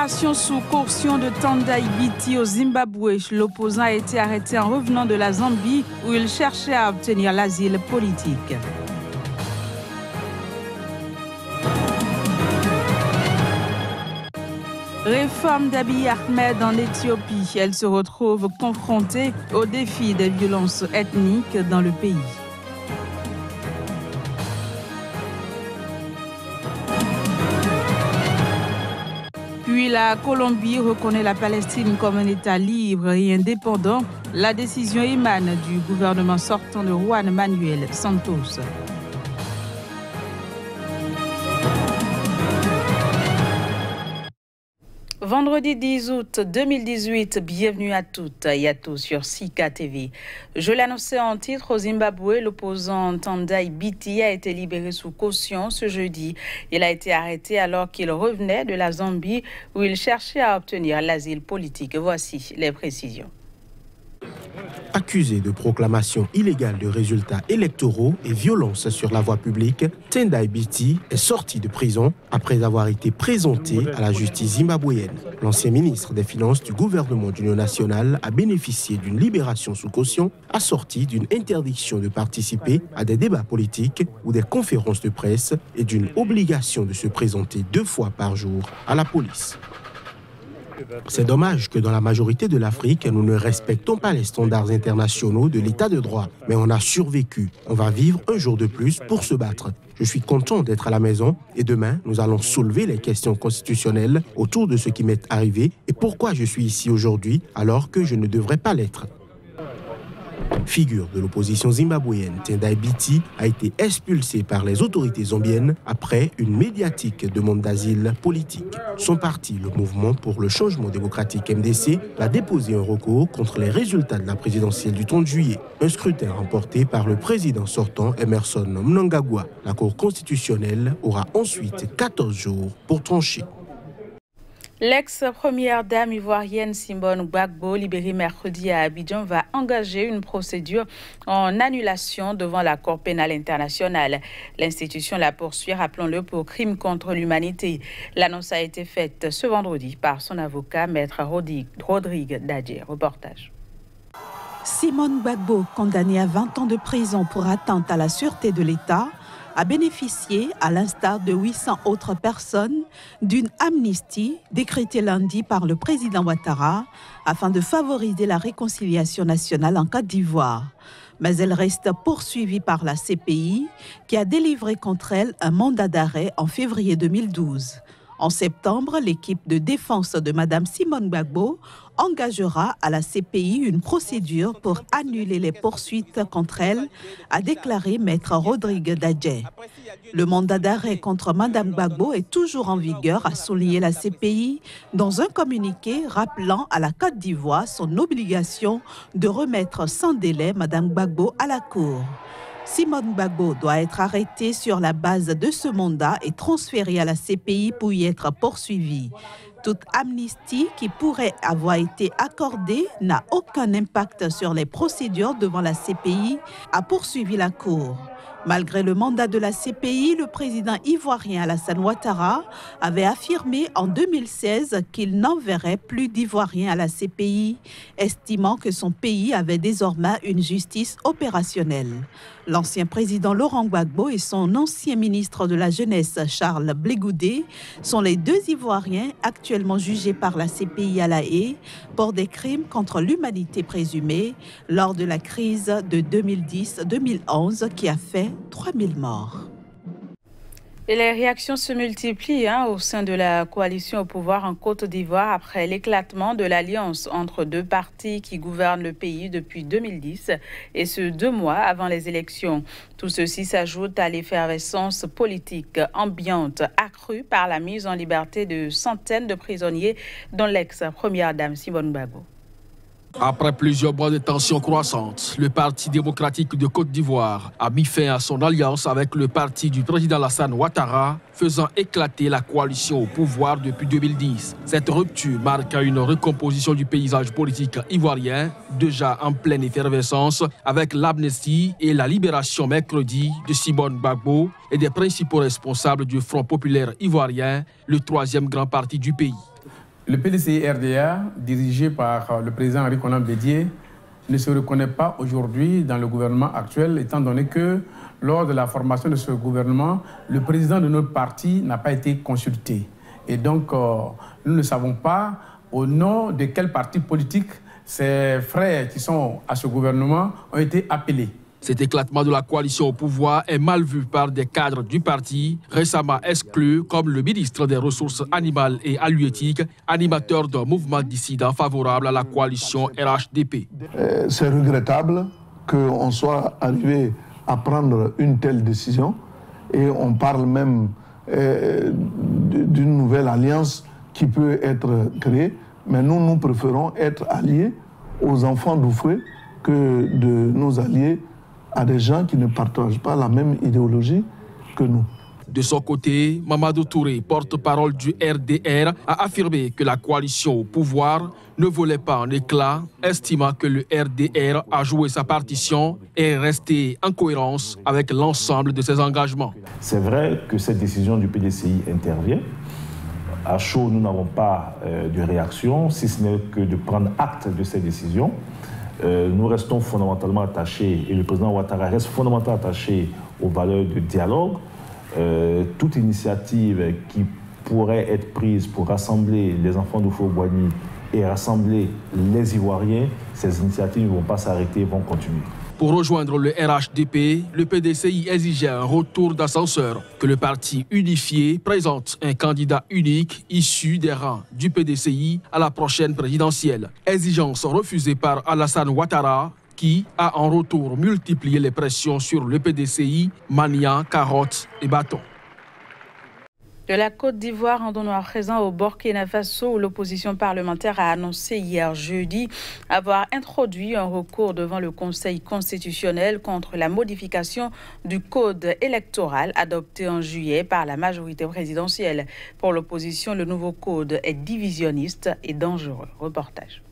Libération sous caution de Tendai Biti au Zimbabwe. L'opposant a été arrêté en revenant de la Zambie où il cherchait à obtenir l'asile politique. Réforme d'Abiy Ahmed en Éthiopie. Elle se retrouve confrontée au défi des violences ethniques dans le pays. Puis la Colombie reconnaît la Palestine comme un État libre et indépendant. La décision émane du gouvernement sortant de Juan Manuel Santos. Vendredi 10 août 2018, bienvenue à toutes et à tous sur Sika TV. Je l'annonçais en titre, au Zimbabwe, l'opposant Tendai Biti a été libéré sous caution ce jeudi. Il a été arrêté alors qu'il revenait de la Zambie où il cherchait à obtenir l'asile politique. Voici les précisions. Accusé de proclamation illégale de résultats électoraux et violence sur la voie publique, Tendai Biti est sorti de prison après avoir été présenté à la justice zimbabwéenne. L'ancien ministre des Finances du gouvernement d'union nationale a bénéficié d'une libération sous caution assortie d'une interdiction de participer à des débats politiques ou des conférences de presse et d'une obligation de se présenter 2 fois par jour à la police. C'est dommage que dans la majorité de l'Afrique, nous ne respectons pas les standards internationaux de l'état de droit. Mais on a survécu. On va vivre un jour de plus pour se battre. Je suis content d'être à la maison et demain, nous allons soulever les questions constitutionnelles autour de ce qui m'est arrivé et pourquoi je suis ici aujourd'hui alors que je ne devrais pas l'être. Figure de l'opposition zimbabwéenne, Tendai Biti a été expulsé par les autorités zambiennes après une médiatique demande d'asile politique. Son parti, le Mouvement pour le changement démocratique MDC, a déposé un recours contre les résultats de la présidentielle du 30 juillet. Un scrutin remporté par le président sortant Emmerson Mnangagwa. La Cour constitutionnelle aura ensuite 14 jours pour trancher. L'ex-première dame ivoirienne Simone Gbagbo, libérée mercredi à Abidjan, va engager une procédure en annulation devant la Cour pénale internationale. L'institution la poursuit, rappelons-le, pour crime contre l'humanité. L'annonce a été faite ce vendredi par son avocat, maître Rodrigue Dadje. Reportage. Simone Gbagbo, condamnée à 20 ans de prison pour atteinte à la sûreté de l'État, a bénéficié, à l'instar de 800 autres personnes, d'une amnistie décrétée lundi par le président Ouattara afin de favoriser la réconciliation nationale en Côte d'Ivoire. Mais elle reste poursuivie par la CPI qui a délivré contre elle un mandat d'arrêt en février 2012. En septembre, l'équipe de défense de Mme Simone Gbagbo engagera à la CPI une procédure pour annuler les poursuites contre elle, a déclaré maître Rodrigue Dadje. Le mandat d'arrêt contre Mme Gbagbo est toujours en vigueur, a souligné la CPI dans un communiqué rappelant à la Côte d'Ivoire son obligation de remettre sans délai Mme Gbagbo à la Cour. Simone Gbagbo doit être arrêtée sur la base de ce mandat et transférée à la CPI pour y être poursuivie. Toute amnistie qui pourrait avoir été accordée n'a aucun impact sur les procédures devant la CPI, a poursuivi la Cour. Malgré le mandat de la CPI, le président ivoirien Alassane Ouattara avait affirmé en 2016 qu'il n'enverrait plus d'Ivoiriens à la CPI, estimant que son pays avait désormais une justice opérationnelle. L'ancien président Laurent Gbagbo et son ancien ministre de la Jeunesse Charles Blé Goudé sont les 2 Ivoiriens actuellement jugés par la CPI à La Haye pour des crimes contre l'humanité présumés lors de la crise de 2010-2011 qui a fait 3000 morts. Et les réactions se multiplient au sein de la coalition au pouvoir en Côte d'Ivoire après l'éclatement de l'alliance entre 2 partis qui gouvernent le pays depuis 2010 et ce 2 mois avant les élections. Tout ceci s'ajoute à l'effervescence politique ambiante accrue par la mise en liberté de centaines de prisonniers dont l'ex-première dame Simone Gbagbo. Après plusieurs mois de tensions croissantes, le Parti démocratique de Côte d'Ivoire a mis fin à son alliance avec le parti du président Alassane Ouattara, faisant éclater la coalition au pouvoir depuis 2010. Cette rupture marque une recomposition du paysage politique ivoirien, déjà en pleine effervescence, avec l'amnistie et la libération mercredi de Simone Gbagbo et des principaux responsables du Front populaire ivoirien, le 3e grand parti du pays. Le PDCI-RDA, dirigé par le président Henri Konan Bédié, ne se reconnaît pas aujourd'hui dans le gouvernement actuel, étant donné que lors de la formation de ce gouvernement, le président de notre parti n'a pas été consulté. Et donc, nous ne savons pas au nom de quel parti politique ces frères qui sont à ce gouvernement ont été appelés. Cet éclatement de la coalition au pouvoir est mal vu par des cadres du parti, récemment exclus, comme le ministre des Ressources animales et halieutiques, animateur d'un mouvement dissident favorable à la coalition RHDP. C'est regrettable qu'on soit arrivé à prendre une telle décision et on parle même d'une nouvelle alliance qui peut être créée, mais nous préférons être alliés aux enfants d'Oufoué que de nos alliés à des gens qui ne partagent pas la même idéologie que nous. De son côté, Mamadou Touré, porte-parole du RDR, a affirmé que la coalition au pouvoir ne volait pas en éclats, estimant que le RDR a joué sa partition et est resté en cohérence avec l'ensemble de ses engagements. C'est vrai que cette décision du PDCI intervient. À chaud, nous n'avons pas de réaction, si ce n'est que de prendre acte de cette décision. Nous restons fondamentalement attachés, et le président Ouattara reste fondamentalement attaché aux valeurs de dialogue. Toute initiative qui pourrait être prise pour rassembler les enfants d'Oufoué-Boigny et rassembler les Ivoiriens, ces initiatives ne vont pas s'arrêter, vont continuer. Pour rejoindre le RHDP, le PDCI exigeait un retour d'ascenseur, que le parti unifié présente un candidat unique issu des rangs du PDCI à la prochaine présidentielle. Exigence refusée par Alassane Ouattara, qui a en retour multiplié les pressions sur le PDCI, maniant carottes et bâtons. De la Côte d'Ivoire, rendons-nous à présent au Burkina Faso, où l'opposition parlementaire a annoncé hier jeudi avoir introduit un recours devant le Conseil constitutionnel contre la modification du code électoral adopté en juillet par la majorité présidentielle. Pour l'opposition, le nouveau code est divisionniste et dangereux. Reportage.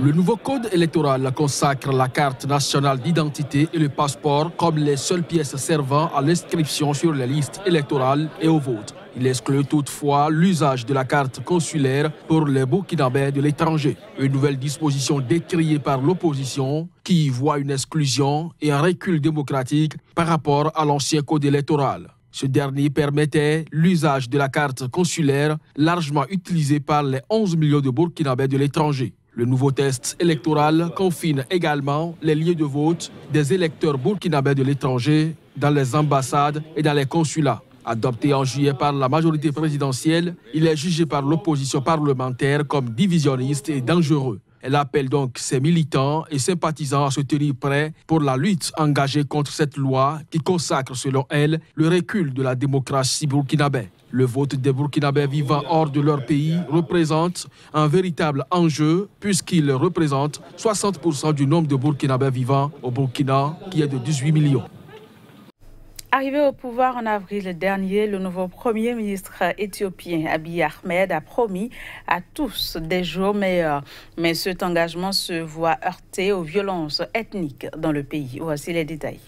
Le nouveau code électoral consacre la carte nationale d'identité et le passeport comme les seules pièces servant à l'inscription sur les listes électorales et au vote. Il exclut toutefois l'usage de la carte consulaire pour les Burkinabés de l'étranger. Une nouvelle disposition décriée par l'opposition qui voit une exclusion et un recul démocratique par rapport à l'ancien code électoral. Ce dernier permettait l'usage de la carte consulaire largement utilisée par les 11 millions de Burkinabés de l'étranger. Le nouveau test électoral confine également les lieux de vote des électeurs burkinabés de l'étranger dans les ambassades et dans les consulats. Adopté en juillet par la majorité présidentielle, il est jugé par l'opposition parlementaire comme divisionniste et dangereux. Elle appelle donc ses militants et sympathisants à se tenir prêts pour la lutte engagée contre cette loi qui consacre, selon elle, le recul de la démocratie burkinabé. Le vote des Burkinabés vivant hors de leur pays représente un véritable enjeu puisqu'il représente 60% du nombre de Burkinabés vivant au Burkina, qui est de 18 millions. Arrivé au pouvoir en avril dernier, le nouveau Premier ministre éthiopien Abiy Ahmed a promis à tous des jours meilleurs. Mais cet engagement se voit heurté aux violences ethniques dans le pays. Voici les détails.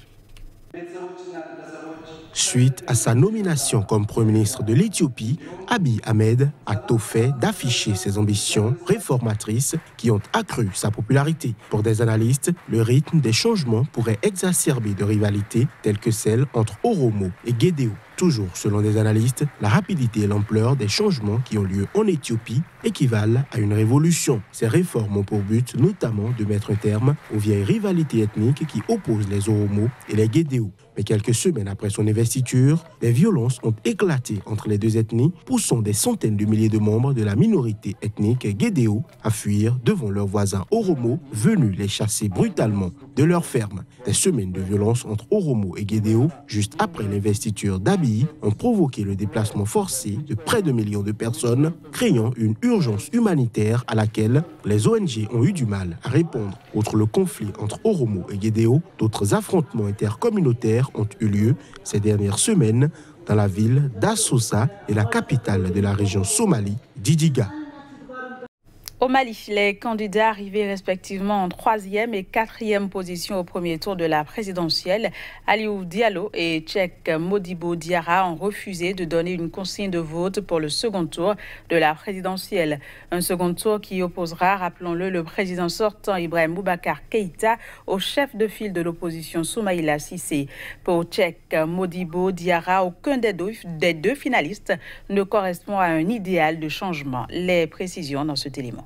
Suite à sa nomination comme Premier ministre de l'Éthiopie, Abiy Ahmed a tôt fait d'afficher ses ambitions réformatrices qui ont accru sa popularité. Pour des analystes, le rythme des changements pourrait exacerber de rivalités telles que celles entre Oromo et Gédéo. Toujours selon des analystes, la rapidité et l'ampleur des changements qui ont lieu en Éthiopie équivalent à une révolution. Ces réformes ont pour but notamment de mettre un terme aux vieilles rivalités ethniques qui opposent les Oromo et les Gédéo. Mais quelques semaines après son investiture, des violences ont éclaté entre les deux ethnies, poussant des centaines de milliers de membres de la minorité ethnique Gédéo à fuir devant leurs voisins Oromo, venus les chasser brutalement de leurs fermes. Des semaines de violences entre Oromo et Gédéo, juste après l'investiture d'Abiy, ont provoqué le déplacement forcé de près de 1 million de personnes, créant une urgence humanitaire à laquelle les ONG ont eu du mal à répondre. Outre le conflit entre Oromo et Gédéo, d'autres affrontements intercommunautaires ont eu lieu ces dernières semaines dans la ville d'Assosa et la capitale de la région Somalie, Djidiga. Au Mali, les candidats arrivés respectivement en 3e et 4e position au premier tour de la présidentielle, Aliou Diallo et Cheikh Modibo Diarra ont refusé de donner une consigne de vote pour le second tour de la présidentielle. Un second tour qui opposera, rappelons-le, le président sortant Ibrahim Boubacar Keïta au chef de file de l'opposition Soumaïla Cissé. Pour Cheikh Modibo Diarra, aucun des deux finalistes ne correspond à un idéal de changement. Les précisions dans cet élément.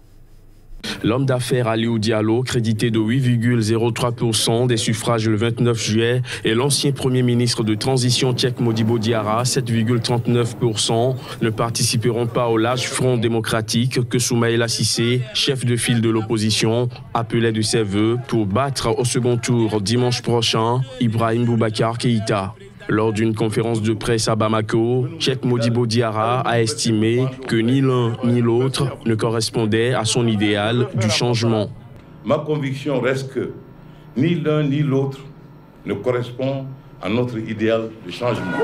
L'homme d'affaires Aliou Diallo, crédité de 8,03% des suffrages le 29 juillet, et l'ancien premier ministre de transition Cheikh Modibo Diarra, 7,39%, ne participeront pas au large front démocratique que Soumaïla Cissé, chef de file de l'opposition, appelait de ses voeux pour battre au second tour dimanche prochain Ibrahim Boubacar Keïta. Lors d'une conférence de presse à Bamako, Cheikh Modibo Diarra a estimé que ni l'un ni l'autre ne correspondait à son idéal du changement. Ma conviction reste que ni l'un ni l'autre ne correspond à notre idéal de changement.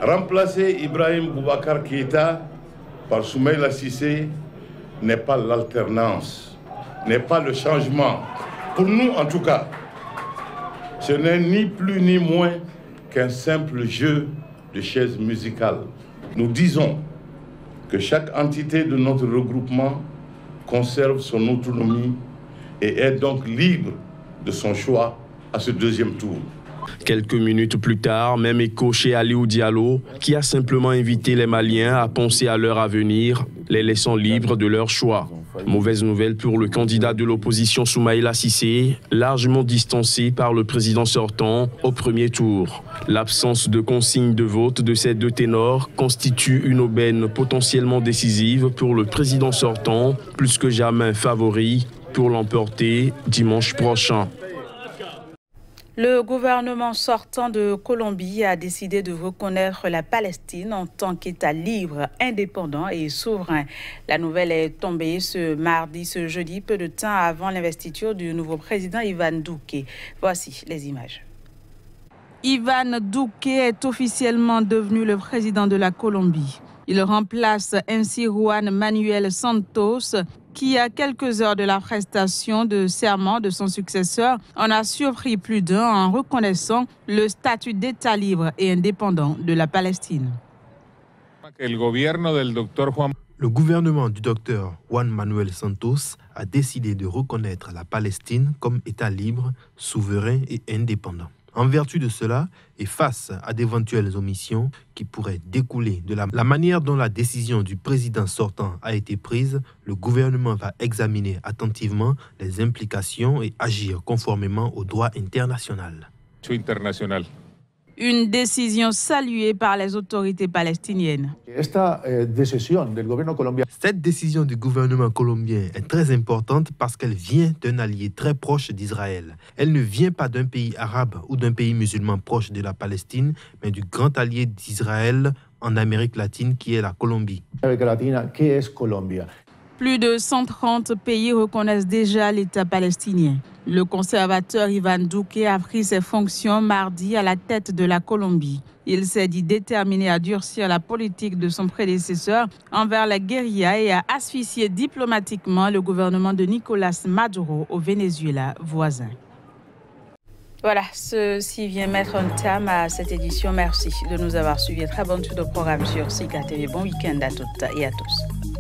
Remplacer Ibrahim Boubacar Keïta par Soumaïla Cissé n'est pas l'alternance, n'est pas le changement. Pour nous, en tout cas, ce n'est ni plus ni moins qu'un simple jeu de chaises musicales. Nous disons que chaque entité de notre regroupement conserve son autonomie et est donc libre de son choix à ce deuxième tour. Quelques minutes plus tard, même écho chez Aliou Diallo, qui a simplement invité les Maliens à penser à leur avenir, les laissant libres de leur choix. Mauvaise nouvelle pour le candidat de l'opposition Soumaïla Cissé, largement distancé par le président sortant au premier tour. L'absence de consigne de vote de ces deux ténors constitue une aubaine potentiellement décisive pour le président sortant, plus que jamais favori pour l'emporter dimanche prochain. Le gouvernement sortant de Colombie a décidé de reconnaître la Palestine en tant qu'État libre, indépendant et souverain. La nouvelle est tombée ce jeudi, peu de temps avant l'investiture du nouveau président Ivan Duque. Voici les images. Ivan Duque est officiellement devenu le président de la Colombie. Il remplace ainsi Juan Manuel Santos, qui, à quelques heures de la prestation de serment de son successeur, en a surpris plus d'un en reconnaissant le statut d'État libre et indépendant de la Palestine. Le gouvernement du docteur Juan Manuel Santos a décidé de reconnaître la Palestine comme État libre, souverain et indépendant. En vertu de cela, et face à d'éventuelles omissions qui pourraient découler de la manière dont la décision du président sortant a été prise, le gouvernement va examiner attentivement les implications et agir conformément au droit international. Une décision saluée par les autorités palestiniennes. Cette décision du gouvernement colombien est très importante parce qu'elle vient d'un allié très proche d'Israël. Elle ne vient pas d'un pays arabe ou d'un pays musulman proche de la Palestine, mais du grand allié d'Israël en Amérique latine qui est la Colombie. Plus de 130 pays reconnaissent déjà l'État palestinien. Le conservateur Ivan Duque a pris ses fonctions mardi à la tête de la Colombie. Il s'est dit déterminé à durcir la politique de son prédécesseur envers la guérilla et à asphyxier diplomatiquement le gouvernement de Nicolás Maduro au Venezuela voisin. Voilà, ceci vient mettre un terme à cette édition. Merci de nous avoir suivis. Très bonne suite de programme sur SICA TV. Bon week-end à toutes et à tous.